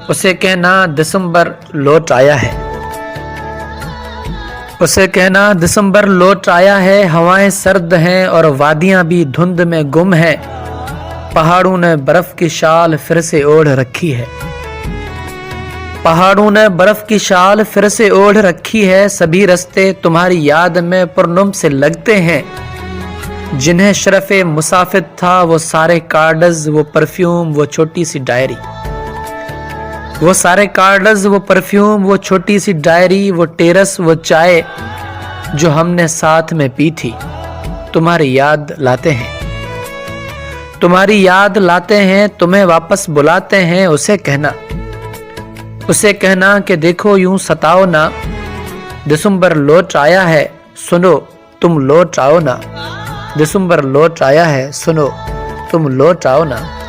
उसे कहना दिसंबर लौट आया है। उसे कहना दिसंबर लौट आया है, हवाएं सर्द हैं और वादियां भी धुंध में गुम हैं। पहाड़ों ने बर्फ की शाल फिर से ओढ़ रखी है। पहाड़ों ने बर्फ की शाल फिर से ओढ़ रखी है। सभी रास्ते तुम्हारी याद में पुरनुम से लगते हैं। जिन्हें शरफ़े मुसाफिर था वो सारे कार्ड्स, वो परफ्यूम, वो छोटी सी डायरी। वो सारे कार्ड्स, वो परफ्यूम, वो छोटी सी डायरी, वो टेरस, वो चाय जो हमने साथ में पी थी, तुम्हारी याद लाते हैं। तुम्हारी याद लाते हैं, तुम्हें वापस बुलाते हैं। उसे कहना कि देखो यूं सताओ ना, दिसंबर लौट आया है, सुनो तुम लौट आओ ना। दिसंबर लौट आया है, सुनो तुम लौट आओ ना।